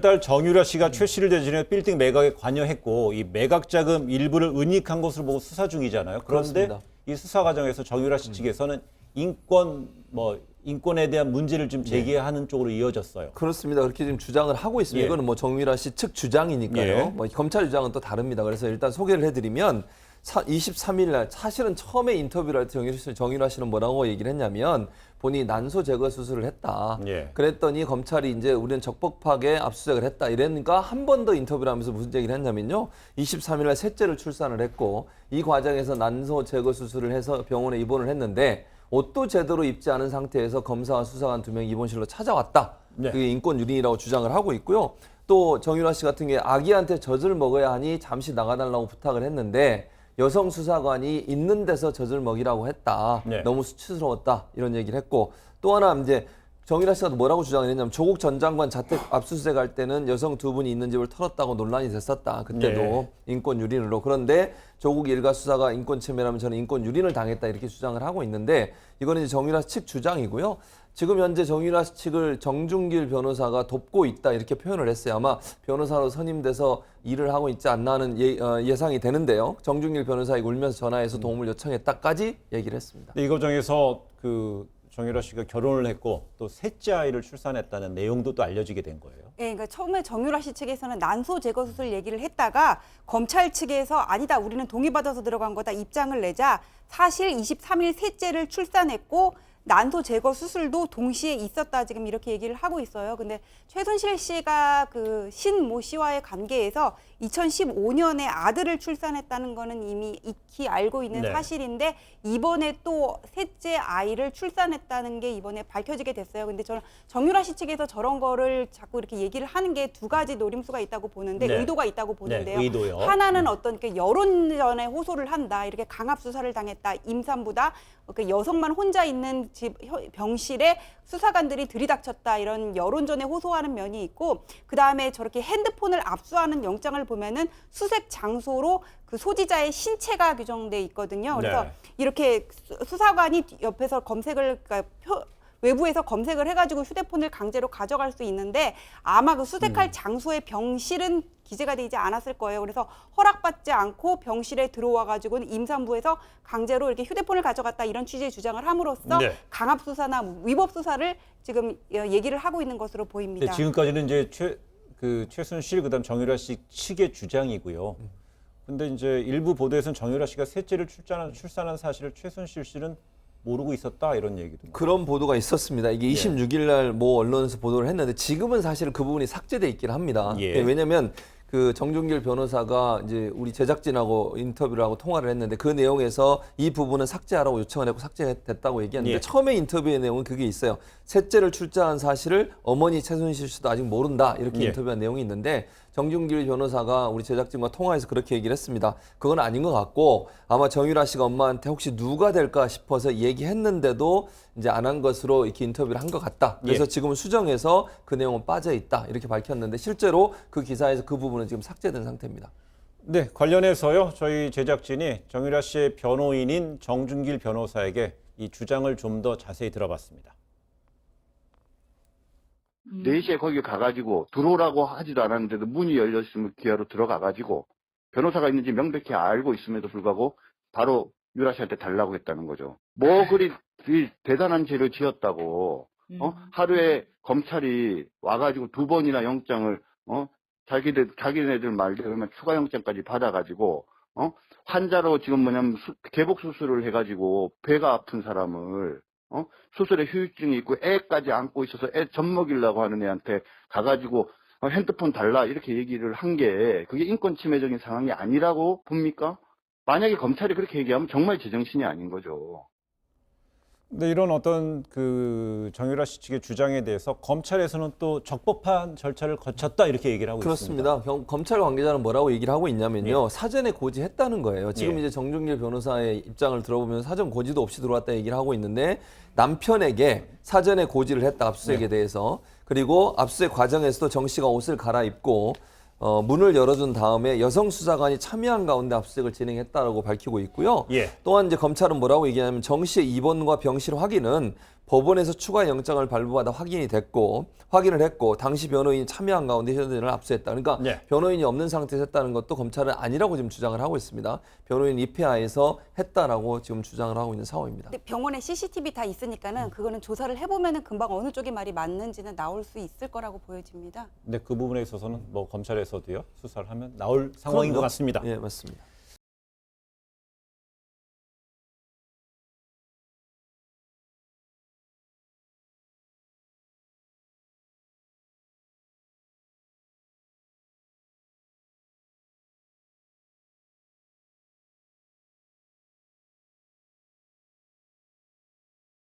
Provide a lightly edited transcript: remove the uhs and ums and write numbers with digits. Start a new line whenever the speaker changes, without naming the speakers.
달 정유라 씨가 최 씨를 대신해 빌딩 매각에 관여했고 이 매각 자금 일부를 은닉한 것으로 보고 수사 중이잖아요. 그런데
그렇습니다.
이 수사 과정에서 정유라 씨 측에서는 인권에 대한 문제를 좀 제기하는 쪽으로 이어졌어요.
그렇습니다. 그렇게 지금 주장을 하고 있습니다.
예.
이거는 뭐 정유라 씨 측 주장이니까요.
예.
뭐 검찰 주장은 또 다릅니다. 그래서 일단 소개를 해드리면 23일 날 사실은 처음에 인터뷰를 할 때 정유라 씨는 뭐라고 얘기를 했냐면 본인이 난소 제거 수술을 했다.
예.
그랬더니 검찰이 이제 우리는 적법하게 압수수색을 했다. 이러니까 한 번 더 인터뷰를 하면서 무슨 얘기를 했냐면요. 23일 날 셋째를 출산을 했고 이 과정에서 난소 제거 수술을 해서 병원에 입원을 했는데 옷도 제대로 입지 않은 상태에서 검사와 수사관 2명이 입원실로 찾아왔다.
네.
그게 인권 유린이라고 주장을 하고 있고요. 또 정유라 씨 같은 경우에 아기한테 젖을 먹어야 하니 잠시 나가달라고 부탁을 했는데 여성 수사관이 있는 데서 젖을 먹이라고 했다.
네.
너무 수치스러웠다. 이런 얘기를 했고 또 하나 이제 정유라 씨가 뭐라고 주장을 했냐면 조국 전 장관 자택 압수수색할 때는 여성 2분이 있는 집을 털었다고 논란이 됐었다. 그때도
네.
인권 유린으로. 그런데 조국 일가 수사가 인권 침해라면 저는 인권 유린을 당했다 이렇게 주장을 하고 있는데 이거는 이제 정유라 측 주장이고요. 지금 현재 정유라 측을 정준길 변호사가 돕고 있다 이렇게 표현을 했어요. 아마 변호사로 선임돼서 일을 하고 있지 않나 하는 예상이 되는데요. 정준길 변호사에게 울면서 전화해서 도움을 요청했다까지 얘기를 했습니다.
이 과정에서 정유라 씨가 결혼을 했고 또 셋째 아이를 출산했다는 내용도 또 알려지게 된 거예요.
예, 그러니까 처음에 정유라 씨 측에서는 난소 제거 수술 얘기를 했다가 검찰 측에서 아니다, 우리는 동의받아서 들어간 거다 입장을 내자 사실 23일 셋째를 출산했고 난소 제거 수술도 동시에 있었다 지금 이렇게 얘기를 하고 있어요. 근데 최순실 씨가 그 신모 씨와의 관계에서 2015년에 아들을 출산했다는 거는 이미 익히 알고 있는
네.
사실인데 이번에 또 셋째 아이를 출산했다는 게 이번에 밝혀지게 됐어요. 근데 저는 정유라 씨 측에서 저런 거를 자꾸 이렇게 얘기를 하는 게 두 가지 노림수가 있다고 보는데
네.
의도가 있다고 보는데요.
네, 의도요.
하나는 어떤 그 여론전에 호소를 한다. 이렇게 강압 수사를 당했다. 임산부다. 그 여성만 혼자 있는 집 병실에 수사관들이 들이닥쳤다. 이런 여론전에 호소하는 면이 있고 그다음에 저렇게 핸드폰을 압수하는 영장을 보면은 수색 장소로 그 소지자의 신체가 규정돼 있거든요. 그래서
네.
이렇게 수사관이 옆에서 검색을 외부에서 검색을 해가지고 휴대폰을 강제로 가져갈 수 있는데 아마 그 수색할 장소의 병실은 기재가 되지 않았을 거예요. 그래서 허락받지 않고 병실에 들어와가지고는 임산부에서 강제로 이렇게 휴대폰을 가져갔다 이런 취지의 주장을 함으로써
네.
강압 수사나 위법 수사를 지금 얘기를 하고 있는 것으로 보입니다.
네, 지금까지는 이제 최순실 그다음 정유라 씨 측의 주장이고요. 근데 이제 일부 보도에서는 정유라 씨가 셋째를 출산한 사실을 최순실 씨는 모르고 있었다 이런 얘기도.
그런 보도가 있었습니다. 이게 26일 날 뭐 언론에서 보도를 했는데 지금은 사실 그 부분이 삭제돼 있긴 합니다.
예.
왜냐하면 그 정준길 변호사가 이제 우리 제작진하고 인터뷰를 하고 통화를 했는데 그 내용에서 이 부분은 삭제하라고 요청을 했고 삭제됐다고 얘기했는데
예.
처음에 인터뷰의 내용은 그게 있어요. 셋째를 출자한 사실을 어머니 최순실 씨도 아직 모른다 이렇게
예.
인터뷰한 내용이 있는데 정준길 변호사가 우리 제작진과 통화해서 그렇게 얘기를 했습니다. 그건 아닌 것 같고 아마 정유라 씨가 엄마한테 혹시 누가 될까 싶어서 얘기했는데도 이제 안 한 것으로 이렇게 인터뷰를 한 것 같다. 그래서
예.
지금은 수정해서 그 내용은 빠져 있다 이렇게 밝혔는데 실제로 그 기사에서 그 부분은 지금 삭제된 상태입니다.
네, 관련해서요. 저희 제작진이 정유라 씨의 변호인인 정준길 변호사에게 이 주장을 좀 더 자세히 들어봤습니다.
4시에 거기 가가지고 들어오라고 하지도 않았는데도 문이 열렸으면 기아로 들어가가지고 변호사가 있는지 명백히 알고 있음에도 불구하고 바로 유라 씨한테 달라고 했다는 거죠. 뭐 그리 대단한 죄를 지었다고 하루에 검찰이 와가지고 2번이나 영장을 자기네들 말대로 그러면 추가 영장까지 받아가지고 환자로 지금 뭐냐면 개복 수술을 해가지고 배가 아픈 사람을 수술에 후유증이 있고 애까지 안고 있어서 애 젖 먹이려고 하는 애한테 가가지고 핸드폰 달라 이렇게 얘기를 한 게 그게 인권 침해적인 상황이 아니라고 봅니까? 만약에 검찰이 그렇게 얘기하면 정말 제정신이 아닌 거죠.
근데 이런 어떤 정유라 씨 측의 주장에 대해서 검찰에서는 또 적법한 절차를 거쳤다 이렇게 얘기를 하고 있습니다.
그렇습니다. 검찰 관계자는 뭐라고 얘기를 하고 있냐면요. 사전에 고지했다는 거예요. 지금
예.
이제 정준길 변호사의 입장을 들어보면 사전 고지도 없이 들어왔다 얘기를 하고 있는데 남편에게 사전에 고지를 했다 압수수색에 대해서. 그리고 압수수색 과정에서도 정 씨가 옷을 갈아입고 문을 열어준 다음에 여성 수사관이 참여한 가운데 압수수색을 진행했다라고 밝히고 있고요.
예.
또한 이제 검찰은 뭐라고 얘기하냐면 정 씨의 입원과 병실 확인은 법원에서 추가 영장을 발부받아 확인을 했고 당시 변호인이 참여한 가운데 휴대전화를 압수했다. 그러니까
네.
변호인이 없는 상태에서 했다는 것도 검찰은 아니라고 지금 주장을 하고 있습니다. 변호인 입회하에서 했다라고 지금 주장을 하고 있는 상황입니다.
근데 병원에 CCTV 다 있으니까는 그거는 조사를 해보면은 금방 어느 쪽이 말이 맞는지는 나올 수 있을 거라고 보여집니다.
근데 그 부분에 있어서는 뭐 검찰에서도요 수사를 하면 나올 상황인 것 같습니다.
예, 맞습니다.